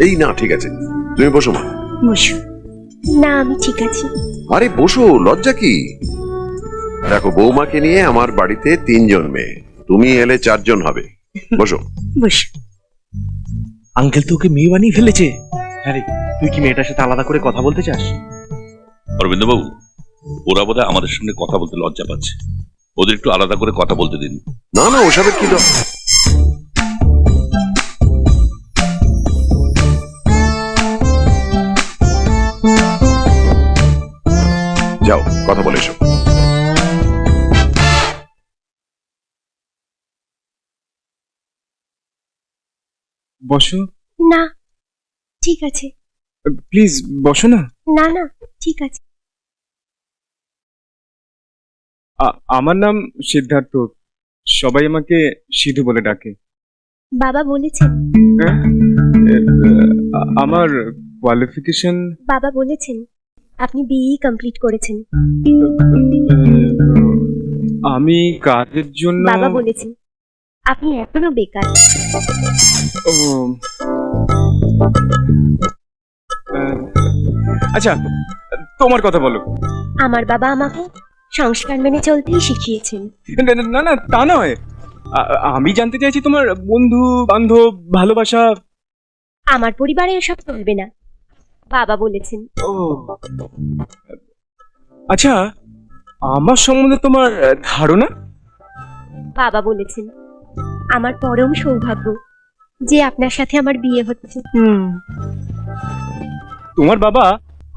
এই না, ঠিক আছে, তুমি বসো মা। বসো। না, আমি ঠিক আছি। আরে বসো, লজ্জা কি? দেখো, বৌমাকে নিয়ে আমার বাড়িতে 3 জন মেয়ে, তুমি এলে 4 জন হবে। বসো। বসো। আঙ্কেল তো ওকে মেয়ে বানিয়ে ফেলেছে। আরে তুই কি মেয়েটার সাথে আলাদা করে কথা বলতে চাস? অরবিন্দ বাবু, ওরা বোধহয় আমাদের সঙ্গে কথা বলতে লজ্জা পাচ্ছে, ওদের একটু আলাদা করে কথা বলতে দিন। না না, ওসবের কি যাও, কথা বলে এসো। বসো। না, ঠিক আছে। প্লিজ বসো না। না না, ঠিক আছে। আমার নাম সিদ্ধার্থ, সবাই আমাকে সিধু বলে ডাকে। বাবা বলেছেন। হ্যাঁ? আমার কোয়ালিফিকেশন। বাবা বলেছেন আপনি বিই কমপ্লিট করেছেন। আমি কাজের জন্য। বাবা বলেছেন আপনি এখনো বেকার। ও, আচ্ছা, তোমার কথা বলো। আমার বাবা আমাকে সংস্কার মেনে চলতেই শিখিয়েছেন। না না, তা নয়। আমি জানতে চাইছি তোমার বন্ধু বান্ধব, ভালোবাসা। আমার পরিবারে এসব চলবে না, বাবা বলেছেন। ও আচ্ছা, আমার সম্বন্ধে তোমার ধারণা? বাবা বলেছেন আমার পরম সৌভাগ্য যে আপনার সাথে আমার বিয়ে হচ্ছে। তোমার বাবা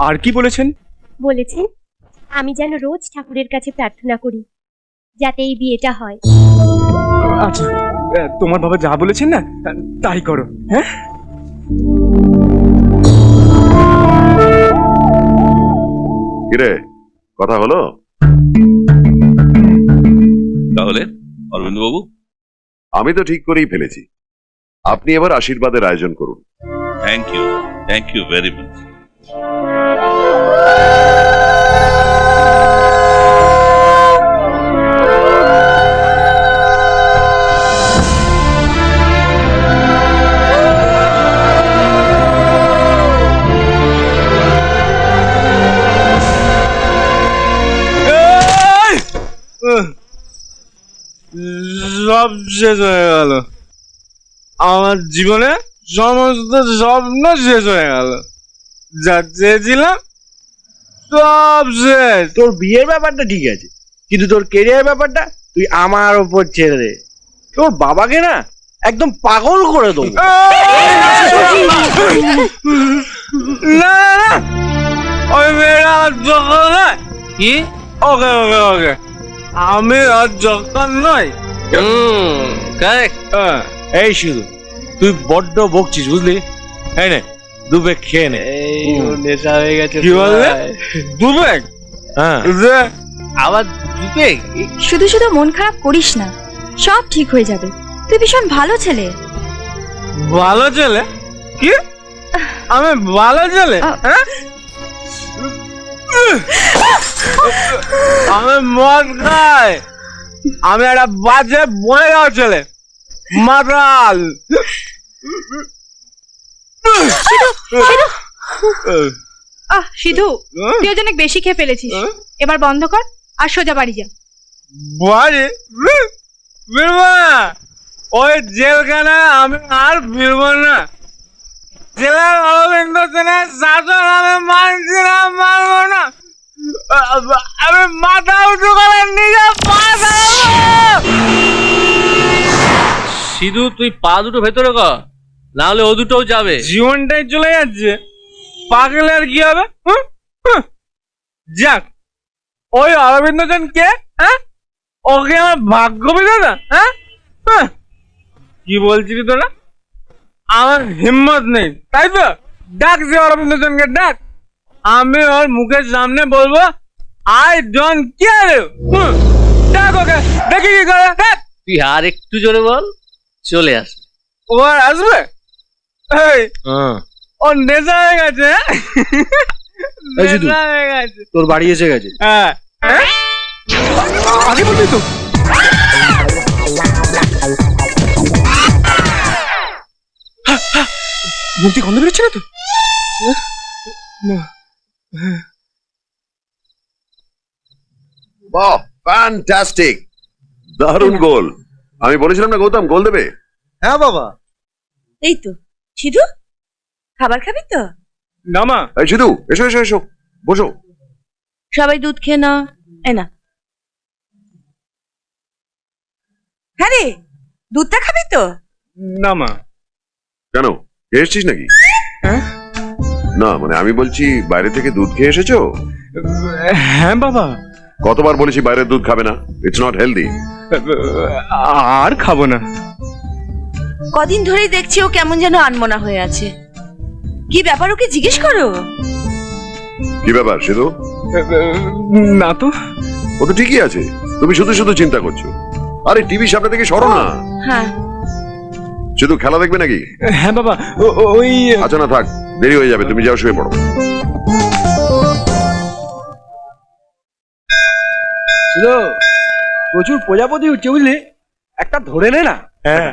আর কি বলেছেন? বলেছেন আমি যেন রোজ ঠাকুরের কাছে প্রার্থনা করি যাতে এই বিয়েটা হয়। আচ্ছা, তোমার বাবা যা বলেছেন না তাই করো। হ্যাঁ, কিরে, কথা হলো? তাহলে অরবিন্দ বাবু, আমি তো ঠিক করেই ফেলেছি, আপনি এবার আশীর্বাদের আয়োজন করুন। Thank you very much. সব শেষ হয়ে গেল, আমার জীবনে সমস্ত স্বপ্ন শেষ হয়ে গেল, যা চেয়েছিলাম সব শেষ। তোর বিয়ের ব্যাপারটা ঠিক আছে, কিন্তু তোর কেরিয়ার ব্যাপারটা তুই আমার ওপর ছেড়ে দে। তোর বাবাকে না একদম পাগল করে দেবো। না না, ওই মেয়েরা আর যখন নয়। কি? ওকে ওকে ওকে, আমি আর যখন নয়। এই শুধু তুই বড্ড বকছিস, বুঝলি? এই নে, 2 ব্যাগ খেয়ে নে। নেশা হয়ে গেছে। কি বললে? 2 ব্যাগ? হ্যাঁ, আবার 2 ব্যাগ? শুধু শুধু মন খারাপ করিস না, সব ঠিক হয়ে যাবে। তুই ভীষণ ভালো ছেলে। ভালো ছেলে? কি? আমি ভালো ছেলে? হ্যাঁ? আমি মদ খাই, আমি একটা বাজে বয়ে যাওয়া ছেলে, মাতাল। সিধু, তুই অনেক বেশি খেয়ে ফেলেছিস, এবার বন্ধ কর আর সোজা বাড়ি যা। বাড়ি? ফিরবো না, ওই জেলখানায় আমি আর ফিরবো না। জেলার অরবিন্দ সেনের শাসন আমি মানছি না, মানবো না। আমি মাথা উঁচু করে নিজে পা চালাবো। সিধু, তুই পা দুটো ভেতরে কর, না হলে ও দুটোও যাবে। জীবনটাই চলে যাচ্ছে, পাগলে আর কি হবে? যাক, ওই অরবিন্দ সেন কে? হ্যাঁ, ওকে আমার ভাগ্য বিধাতা? হ্যাঁ, কি বলছিস তোরা? আমার হিম্মত নেই, তাই তো? ডাক যে অরবিন্দ সেনকে ডাক, আমি ওর মুখের সামনে বলবো আই ডোন্ট কেয়ার ইউ। ডাক ওকে, দেখি কি করে। ডাক। তুই আর একটু জোরে বল, চলে আসবে। ও আর আসবে? এই, ও নেশা হয়ে গেছে। নেশা হয়ে গেছে। তোর বাড়ি এসে গেছে। হ্যাঁ, আগে বলবি তো। মুখ দিয়ে গন্ধ বেরোচ্ছে না তো? না। বাহ, ফ্যান্টাস্টিক, দারুণ গোল। আমি বলেছিলাম না গৌতম গোল দেবে। হ্যাঁ বাবা। এই তো সিধু, খাবার খাবি তো? না মা। এই সিধু, এসো এসো এসো, বসো। সবাই দুধ খেয়ে না, এ না। হ্যাঁ রে, দুধটা খাবি তো? না মা। কেন, খেয়ে এসছিস নাকি? হ্যাঁ? না মানে আমি বলছি বাইরে থেকে দুধ খেয়ে এসেছো? হ্যাঁ বাবা। কতবার বলেছি বাইরের দুধ খাবে না, ইটস নট হেলদি। আর খাবো না। কদিন ধরেই দেখছি ও কেমন যেন আনমনা হয়ে আছে। কি ব্যাপার, ওকে জিজ্ঞেস করো। কি ব্যাপার সিধু? না তো। ও তো ঠিকই আছে, তুমি শুধু শুধু চিন্তা করছো। আরে টিভি সামনে থেকে সরো না। হ্যাঁ শুধু খেলা দেখবে নাকি? হ্যাঁ বাবা, ওই আচ্ছা না থাক, দেরি হয়ে যাবে, তুমি যাও শুয়ে পড়ো। শুধু প্রচুর প্রজাপতি উঠছে বুঝলি, একটা ধরে নে না। হ্যাঁ,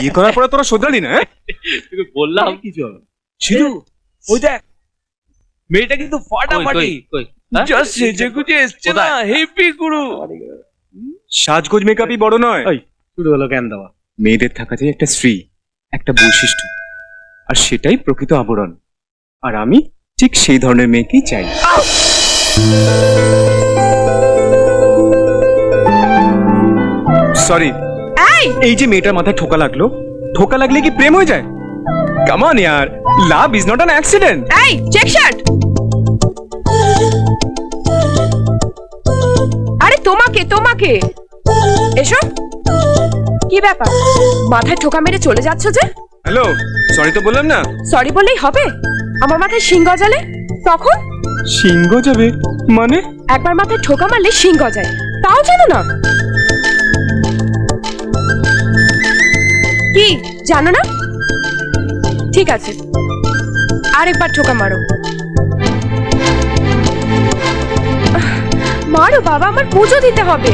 ইয়ে করার পরে তোরা শোধরালি না? তোকে বললাম। কিছু হবে না। সিধু, ওই দেখ, মেয়েটা কিন্তু ফাটাফাটি। হ্যাঁ? জাস্ট সেজে গুজে এসছে না, হেভি গুরু। সাজগোজ মেকআপই বড় নয়। ওই, শুরু হলো জ্ঞান দেওয়া। মেয়েদের থাকা যায় একটা শ্রী, একটা বৈশিষ্ট্য, আর সেটাই প্রকৃত আবরণ। আর আমি ঠিক সেই ধরনের মেয়েকেই চাই। সরি, এই যে মেয়েটার মাথায় ঠোকা লাগলো, ঠোকা লাগলে কি প্রেম হয়ে যায়? কাম অন ইয়ার, love is not an accident. এই চেক শার্ট। আরে তোমাকে তোমাকে এসো। কি ব্যাপার, মাথায় ঠোকা মেরে চলে যাচ্ছ যে? হ্যালো, সরি তো বললাম না। সরি বললেই হবে? আমার মাথায় শিং গজালে তখন? সিংহ যাবে মানে? একবার মাথায় ঠোকা মারলে শিং গজায়, তাও জানো না? কি জানো না? ঠিক আছে, আরেকবার ঠোকা মারো। মারো বাবা, আমার পুজো দিতে হবে।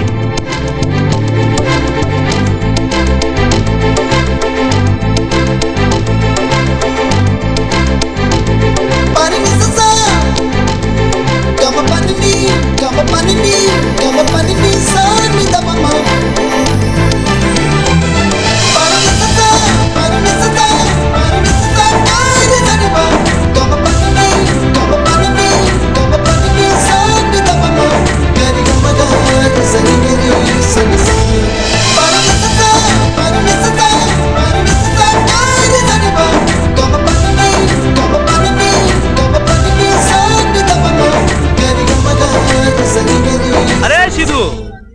আরে সিধু,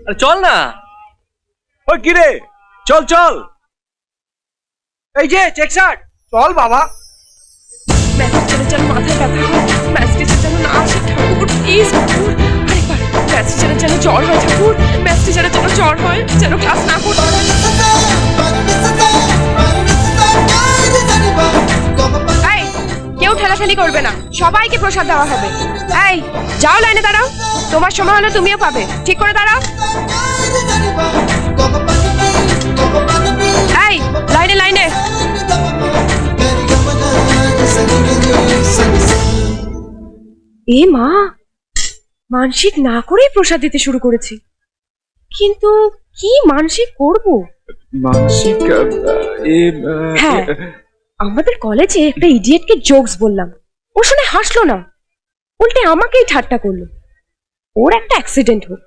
আরে চল না। ওই কি রে, চল চল। এই যে চেক শার্ট, চল বাবা। ম্যাসেজের যেন মাথায় ব্যথা হয়, ম্যাসেজের যেন না আসে ঠাকুর, প্লিজ ঠাকুর। আরেকবার, ম্যাসেজের যেন জ্বর হয় ঠাকুর, ম্যাসেজের যেন জ্বর হয়, যেন ক্লাস না করতে হয়। এই, কেউ ঠেলাঠেলি করবে না, সবাইকে প্রসাদ দেওয়া হবে। এই যাও, লাইনে দাঁড়াও, তোমার সময় হলে তুমিও পাবে, ঠিক করে দাঁড়াও। এই লাইনে লাইনে। এ মা, মানসিক না করেই প্রসাদ দিতে শুরু করেছি, কিন্তু কি মানসিক করব? মানসিক হ্যাঁ, আমাদের কলেজে একটা ইডিয়েটকে জোকস বললাম, ও শুনে হাসলো না, উল্টে আমাকেই ঠাট্টা করলো। ওর একটা অ্যাক্সিডেন্ট হোক,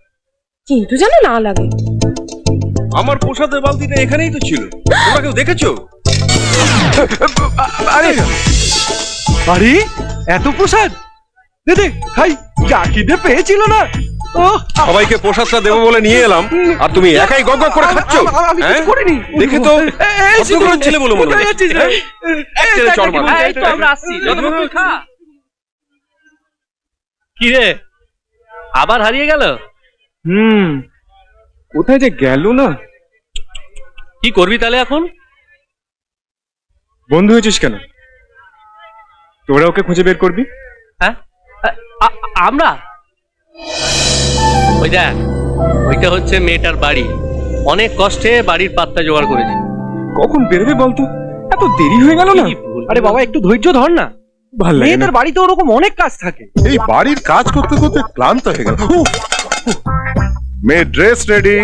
কিন্তু যেন না লাগে। আমার প্রসাদের বালতিটা এখানেই তো ছিল, তোমরা কেউ দেখেছো? আরে আরে, এত প্রসাদ দে দে খাই, যা খিদে পেয়েছিল না। ও সবাইকে প্রসাদটা দেবো বলে নিয়ে এলাম, আর তুমি একাই গগ গগ করে খাচ্ছ। আমি কিছু হ্যাঁ? করিনি। দেখে তো অতগুলো ছেলে বলে মনে কোথায় হচ্ছে। যাচ্ছিস রে? এক ছেলে চড় মার। এই তো আমরা আসছি, যতক্ষণ তুই খা। কি রে, আবার হারিয়ে গেল? কোথায় যে গেল না। কি করবি তাহলে এখন? বন্ধু হয়েছিস কেন? তোরা ওকে খুঁজে বের করবি। হ্যাঁ, আমরা? ওই দেখ, ওইটা হচ্ছে মেয়েটার বাড়ি। অনেক কষ্টে বাড়ির পাত্তা জোগাড় করেছি। কখন বেরোবে বলতো? এত দেরি হয়ে গেল না। কি ভুল আরে বাবা একটু ধৈর্য ধর না, ভাল লাগে না মেয়েদের বাড়িতে ওরকম অনেক কাজ থাকে। এই বাড়ির কাজ করতে করতে ক্লান্ত হয়ে গেল। মেয়ে ড্রেস রেডি,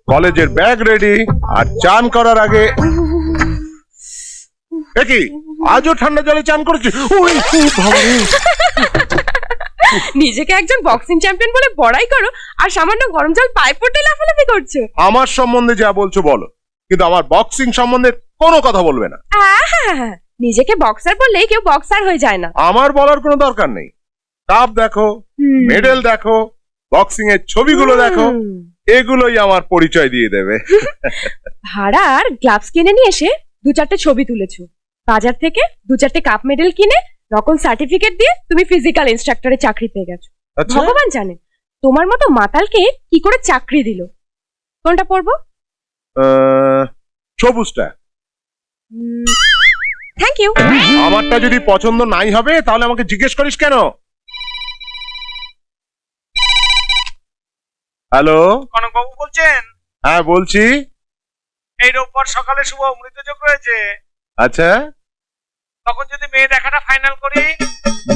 কলেজের ব্যাগ রেডি, আর চান করার আগে কি আজও ঠান্ডা জলে চান করেছি। নিজেকে একজন বক্সিং চ্যাম্পিয়ন বলে বড়াই করো, আর সামান্য গরম জল পায়ে পড়তে লাফালাফি করছো। আমার সম্বন্ধে যা বলছো বলো, কিন্তু আমার বক্সিং সম্বন্ধে কোনো কথা বলবে না। আহা, নিজেকে বক্সার বললেই কেউ বক্সার হয়ে যায় না। আমার বলার কোনো দরকার নেই। কাপ দেখো, মেডেল দেখো, বক্সিং এর ছবিগুলো দেখো, এগুলোই আমার পরিচয় দিয়ে দেবে। ভাড়ার গ্লাভস কিনে নিয়ে এসে 2-4টে ছবি তুলেছো, বাজার থেকে 2-4টে কাপ মেডেল কিনে নকল সার্টিফিকেট দিয়ে তুমি ফিজিক্যাল ইনস্ট্রাক্টরে চাকরি পেয়ে গেছো। আচ্ছা, ভগবান জানে তোমার মতো মাতালকে কি করে চাকরি দিল। কোনটা পড়বো? সবুজটা। Thank you. আমারটা যদি পছন্দ নাই হবে তাহলে আমাকে জিজ্ঞেস করিস কেন? হ্যালো, কনকবাবু বলছেন? হ্যাঁ বলছি। এই রোববার সকালে শুভ মৃতযোগ রয়েছে, আচ্ছা, তখন যদি মেয়ে দেখাটা ফাইনাল করি।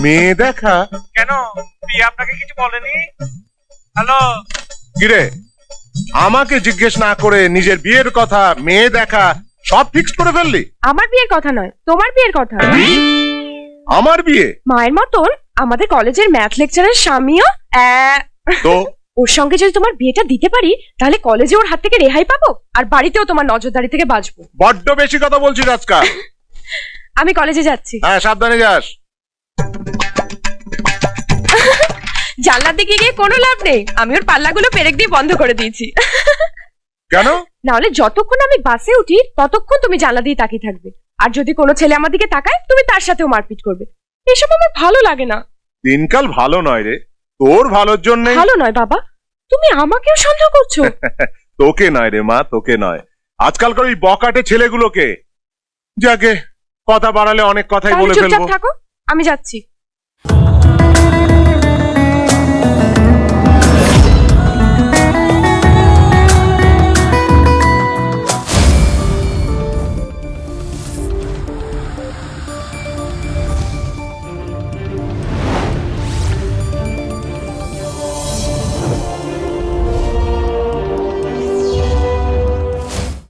মেয়ে দেখা? কেন, প্রিয়া আপনাকে কিছু বলেনি? হ্যালো, কিরে, আমাকে জিজ্ঞেস না করে নিজের বিয়ের কথা, মেয়ে দেখা সব ফিক্সড করে ফেললি? আমার বিয়ের কথা নয়, তোমার বিয়ের কথা। আমার বিয়ে? মায়ের মতন আমাদের কলেজের ম্যাথ লেকচারের স্বামীও তো ওর সঙ্গে যদি তোমার বিয়েটা দিতে পারি, তাহলে কলেজে ওর হাত থেকে রেহাই পাবো, আর বাড়িতেও তোমার নজরদারি থেকে বাঁচবো। বড্ড বেশি কথা বলছিস আজকাল। আমি কলেজে যাচ্ছি। হ্যাঁ, সাবধানে যাস। জানলার দিকে গিয়ে কোনো লাভ নেই, আমি ওর পাল্লাগুলো পেরেক দিয়ে বন্ধ করে দিয়েছি। কেন? নাহলে যতক্ষণ আমি বাসে উঠি ততক্ষণ তুমি জানলা দিয়ে তাকিয়ে থাকবে, আর যদি কোনো ছেলে আমার দিকে তাকায় তুমি তার সাথেও মারপিট করবে। এসব আমার ভালো লাগে না। দিনকাল ভালো নয় রে, তোর ভালোর জন্য। ভালো নয় বাবা, তুমি আমাকেও সন্দেহ করছো। তোকে নয় রে মা, তোকে নয়, আজকালকার ওই বকাটে ছেলেগুলোকে। যাকে কথা বাড়ালে অনেক কথাই তাহলে বলে চুপচাপ ফেলবো। থাকো, আমি যাচ্ছি।